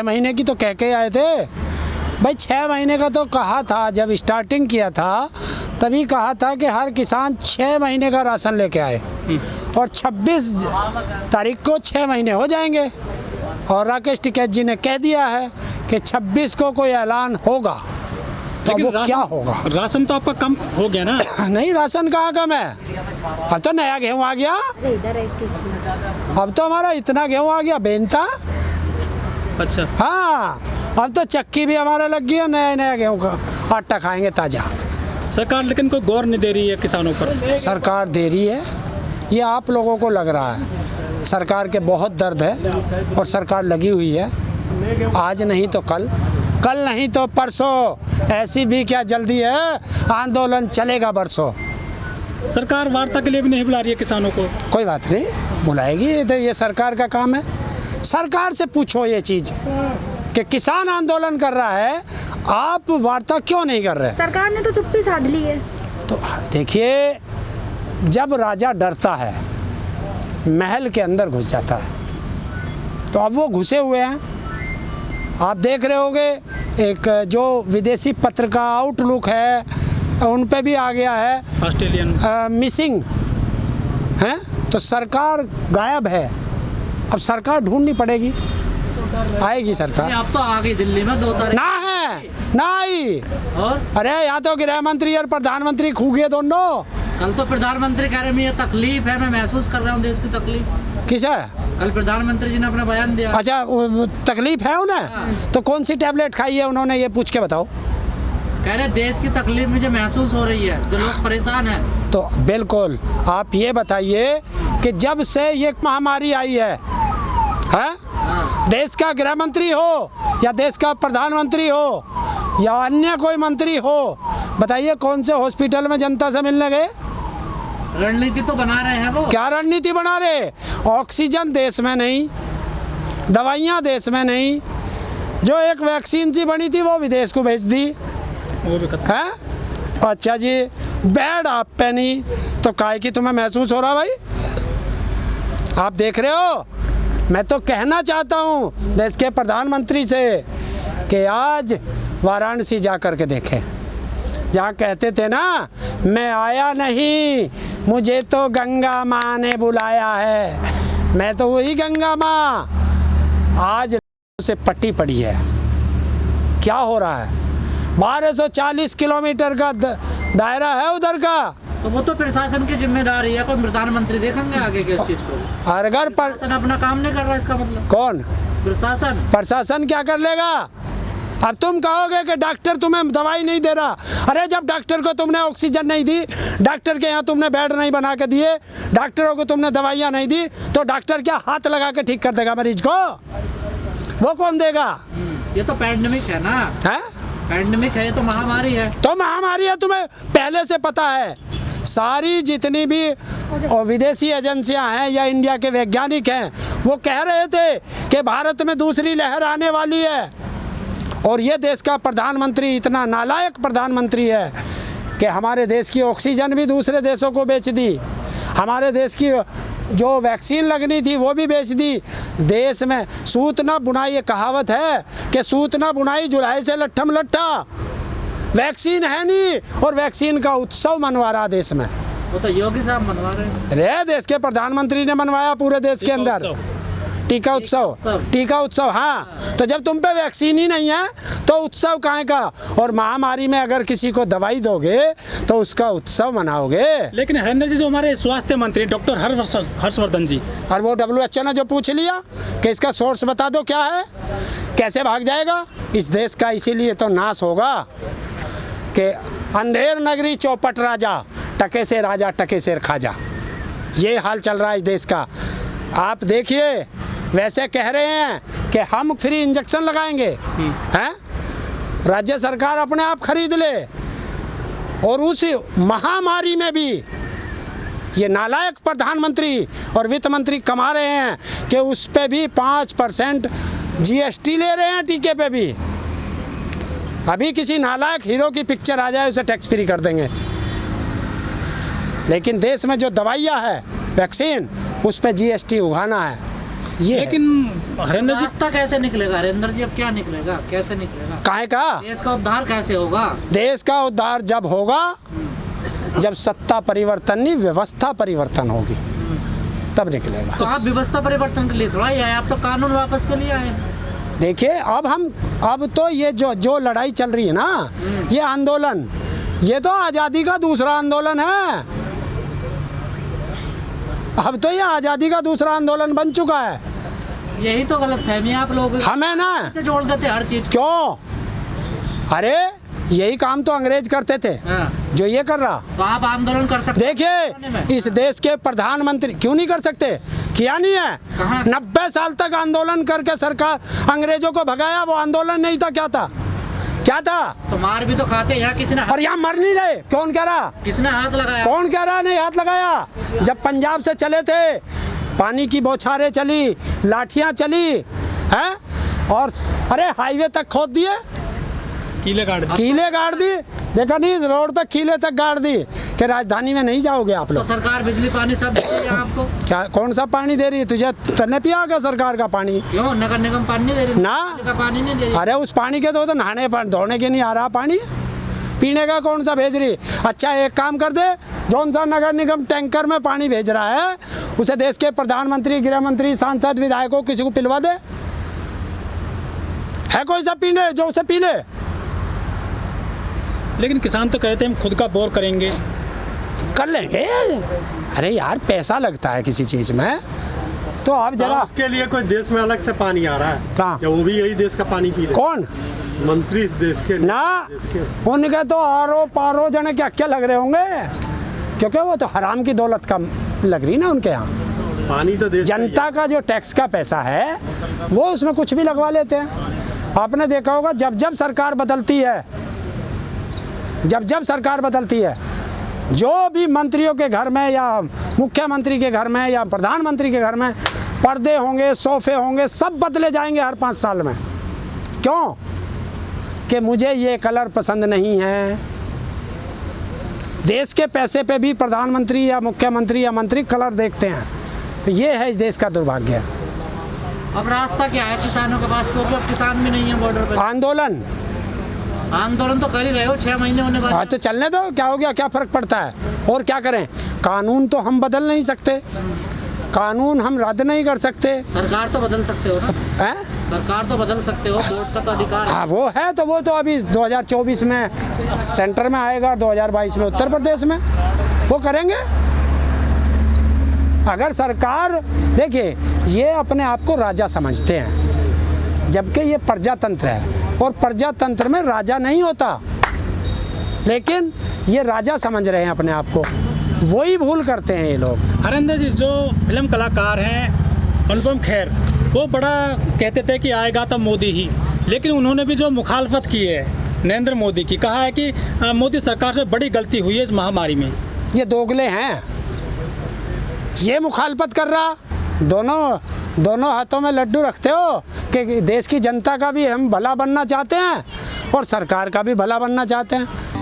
महीने की तो कह के आए थे भाई। 6 महीने का तो कहा था, जब स्टार्टिंग किया था तभी कहा था कि हर किसान 6 महीने का राशन लेके आए, और 26 तारीख को 6 महीने हो जाएंगे। और राकेश टिकैत जी ने कह दिया है कि 26 को कोई ऐलान होगा, तो वो क्या होगा? राशन तो आपका कम हो गया ना? नहीं, राशन कहाँ कम है, अब तो नया गेहूँ आ गया। अब तो हमारा इतना गेहूँ आ गया बेनता। अच्छा। हाँ, अब तो चक्की भी हमारा लग गया, नया नया गेहूँ का आटा खाएंगे ताज़ा। सरकार लेकिन कोई गौर नहीं दे रही है किसानों पर। सरकार दे रही है, ये आप लोगों को लग रहा है। सरकार के बहुत दर्द है और सरकार लगी हुई है, आज नहीं तो कल, कल नहीं तो परसों, ऐसी भी क्या जल्दी है, आंदोलन चलेगा बरसों। सरकार वार्ता के लिए भी नहीं बुला रही है किसानों को। कोई बात नहीं, बुलाएगी, तो ये सरकार का काम है। सरकार से पूछो ये चीज़ कि किसान आंदोलन कर रहा है, आप वार्ता क्यों नहीं कर रहे? सरकार ने तो चुप्पी साध ली है। तो देखिए, जब राजा डरता है महल के अंदर घुस जाता है, तो अब वो घुसे हुए हैं। आप देख रहे होंगे, एक जो विदेशी पत्र का आउटलुक है उन पे भी आ गया है ऑस्ट्रेलियन मिसिंग है, तो सरकार गायब है। अब सरकार ढूंढनी पड़ेगी, आएगी सरकार। अब तो आ गई दिल्ली में 2 तारीख ना है, ना आई। और अरे यहाँ तो गृह मंत्री और प्रधानमंत्री खो गए दोनों। कल तो प्रधानमंत्री कह रहे हैं ये तकलीफ है, मैं महसूस कर रहा हूँ देश की तकलीफ। किस है? कल प्रधानमंत्री जी ने अपना बयान दिया। अच्छा, तकलीफ है उन्हें? तो कौन सी टैबलेट खाई है उन्होंने, ये पूछ के बताओ। कह रहे देश की तकलीफ मुझे महसूस हो रही है, जो लोग परेशान हैं। तो बिल्कुल, आप ये बताइए कि जब से ये महामारी आई है, देश का गृह मंत्री हो या देश का प्रधानमंत्री हो या अन्य कोई मंत्री हो, बताइए कौन से हॉस्पिटल में जनता से मिलने गए? रणनीति तो बना रहे हैं वो। क्या रणनीति बना रहे? ऑक्सीजन देश में नहीं, दवाइयाँ देश में नहीं, जो एक वैक्सीन सी बनी थी वो विदेश को भेज दी है। अच्छा जी, बेड आप पे नहीं, तो काहे की तुम्हें महसूस हो रहा भाई? आप देख रहे हो, मैं तो कहना चाहता हूँ देश के प्रधानमंत्री से कि आज वाराणसी जा कर के देखें, जहाँ कहते थे ना, मैं आया नहीं, मुझे तो गंगा माँ ने बुलाया है, मैं तो वही गंगा माँ। आज से पट्टी पड़ी है। क्या हो रहा है? 1240 किलोमीटर का दायरा है उधर का। तो वो तो प्रशासन की जिम्मेदारी है, कोई प्रधानमंत्री देखेंगे आगे की चीज को। अगर प्रशासन अपना काम नहीं कर रहा, इसका मतलब कौन? प्रशासन। प्रशासन क्या कर लेगा? अब तुम कहोगे कि डॉक्टर तुम्हें दवाई नहीं दे रहा। अरे जब डॉक्टर को तुमने ऑक्सीजन नहीं दी, डॉक्टर के यहाँ तुमने बेड नहीं बना के दिए, डॉक्टरों को तुमने दवाइयाँ नहीं दी, तो डॉक्टर क्या हाथ लगा के ठीक कर देगा मरीज को? वो कौन देगा? ये तो पैंडेमिक है ना। है? पैंडेमिक है, ये तो महामारी है। तो महामारी है, तुम्हें पहले से पता है। सारी जितनी भी विदेशी एजेंसियां हैं या इंडिया के वैज्ञानिक हैं, वो कह रहे थे कि भारत में दूसरी लहर आने वाली है। और ये देश का प्रधानमंत्री इतना नालायक प्रधानमंत्री है कि हमारे देश की ऑक्सीजन भी दूसरे देशों को बेच दी, हमारे देश की जो वैक्सीन लगनी थी वो भी बेच दी। देश में सूत ना बुनाई, ये कहावत है कि सूत ना बुनाई जुलाई से लट्ठम लट्ठा। वैक्सीन है नहीं और वैक्सीन का उत्सव मनवा रहा देश में। वो तो योगी साहब मनवा रहे हैं। अरे देश के प्रधानमंत्री ने मनवाया पूरे देश के अंदर टीका उत्सव, टीका उत्सव। हाँ, तो जब तुम पे वैक्सीन ही नहीं है तो उत्सव काहे का? और महामारी में अगर किसी को दवाई दोगे तो उसका उत्सव मनाओगे। लेकिन हरेंद्र जी, जो हमारे स्वास्थ्य मंत्री डॉक्टर हर्षवर्धन जी, और वो WHO ने जो पूछ लिया कि इसका सोर्स बता दो क्या है, कैसे भाग जाएगा इस देश का। इसीलिए तो नाश होगा कि अंधेर नगरी चौपट राजा, टके से राजा टके से खाजा। ये हाल चल रहा है इस देश का। आप देखिए, वैसे कह रहे हैं कि हम फ्री इंजेक्शन लगाएंगे, हैं? राज्य सरकार अपने आप खरीद ले, और उस महामारी में भी ये नालायक प्रधानमंत्री और वित्त मंत्री कमा रहे हैं कि उस पे भी 5% GST ले रहे हैं टीके पे भी। अभी किसी नालायक हीरो की पिक्चर आ जाए उसे टैक्स फ्री कर देंगे, लेकिन देश में जो दवाइयाँ है, वैक्सीन, उस पे GST उगाना है। ये है। लेकिन हरेंद्र जी, रास्ता कैसे निकलेगा हरेंद्र जी? अब क्या निकलेगा, कैसे निकलेगा? काहे का देश का उद्धार कैसे होगा? देश का उद्धार जब होगा जब सत्ता परिवर्तन नहीं व्यवस्था परिवर्तन होगी, तब निकलेगा। तो आप व्यवस्था परिवर्तन के लिए थोड़ा ही आए, आप तो कानून वापस के लिए आए। देखिए अब तो ये जो लड़ाई चल रही है ना, ये आंदोलन, ये तो आज़ादी का दूसरा आंदोलन है। अब तो ये आज़ादी का दूसरा आंदोलन बन चुका है। यही तो गलत फहमी है आप लोग हमें ना से जोड़ देते हर चीज। क्यों, अरे यही काम तो अंग्रेज करते थे हाँ। जो ये कर रहा। तो आप आंदोलन कर सकते हैं। देखिए इस देश के प्रधानमंत्री क्यों नहीं कर सकते, किया नहीं है। कहाँ? 90 साल तक आंदोलन करके सरकार अंग्रेजों को भगाया, वो आंदोलन नहीं था, क्या था, क्या था? तो मार भी तो खाते यहाँ किसने और यहाँ मर नहीं रहे, कौन कह रहा, किसने हाथ लगाया? कौन कह रहा नहीं हाथ लगाया? जब पंजाब से चले थे, पानी की बौछारें चली, लाठियां चली हैं, और अरे हाईवे तक खोद दिए, कीले गाड़ दी, देखा नहीं, इस रोड पे कीले तक गाड़ दी कि राजधानी में नहीं जाओगे आप तो लोग। सरकार बिजली पानी सब दे रही है आपको। क्या कौन सा पानी दे रही है तुझे? तने पिया होगा सरकार का पानी? क्यों नगर निगम पानी नहीं दे रही? ना। बिजली का पानी नहीं दे रही। अरे उस पानी के तो नहाने धोने के नहीं आ रहा पानी, पीने का कौन सा भेज रही? अच्छा एक काम कर दे, जौन सा नगर निगम टैंकर में पानी भेज रहा है उसे देश के प्रधानमंत्री, गृह मंत्री, सांसद, विधायकों किसी को पिलवा दे। है कोई सा पीने जो उसे पी ले? लेकिन किसान तो कहते हैं हम खुद का बोर करेंगे। कर लेंगे, अरे यार पैसा लगता है किसी चीज़ में, तो आप जरा उसके लिए कोई देश में अलग से पानी आ रहा है कहाँ? या वो भी यही देश का पानी पी रहे? कौन मंत्री इस देश के ना, देश के। उनके तो आरो पारो जने क्या क्या लग रहे होंगे, क्योंकि वो तो हराम की दौलत का लग रही ना उनके यहाँ। पानी तो देश जनता का जो टैक्स का पैसा है वो उसमें कुछ भी लगवा लेते हैं। आपने देखा होगा जब जब सरकार बदलती है, सरकार बदलती है, जो भी मंत्रियों के घर में या मुख्यमंत्री के घर में या प्रधानमंत्री के घर में पर्दे होंगे, सोफे होंगे, सब बदले जाएंगे हर 5 साल में। क्यों? कि मुझे ये कलर पसंद नहीं है। देश के पैसे पे भी प्रधानमंत्री या मुख्यमंत्री या मंत्री कलर देखते हैं, तो ये है इस देश का दुर्भाग्य। अब रास्ता क्या है किसानों के पास? क्योंकि अब किसान भी नहीं है बॉर्डर पर। आंदोलन तो कर ही रहे हो, 6 महीने होने वाले। हाँ तो चलने दो, क्या हो गया, क्या फर्क पड़ता है? और क्या करें, कानून तो हम बदल नहीं सकते, कानून हम रद्द नहीं कर सकते। सरकार तो बदल सकते हो ना? हैं? सरकार तो बदल सकते हो, वोट का तो अधिकार है। हाँ वो है, तो वो तो अभी 2024 में सेंटर में आएगा, 2022 में उत्तर प्रदेश में, वो करेंगे। अगर सरकार, देखिए ये अपने आप को राजा समझते हैं, जबकि ये प्रजातंत्र है, और प्रजातंत्र में राजा नहीं होता, लेकिन ये राजा समझ रहे हैं अपने आप को, वही भूल करते हैं ये लोग। हरेंद्र जी, जो फिल्म कलाकार हैं अनुपम खेर, वो बड़ा कहते थे कि आएगा तब मोदी ही, लेकिन उन्होंने भी जो मुखालफत की है नरेंद्र मोदी की, कहा है कि मोदी सरकार से बड़ी गलती हुई है इस महामारी में। ये दोगले हैं, ये मुखालफत कर रहा, दोनों हाथों में लड्डू रखते हो कि देश की जनता का भी हम भला बनना चाहते हैं और सरकार का भी भला बनना चाहते हैं।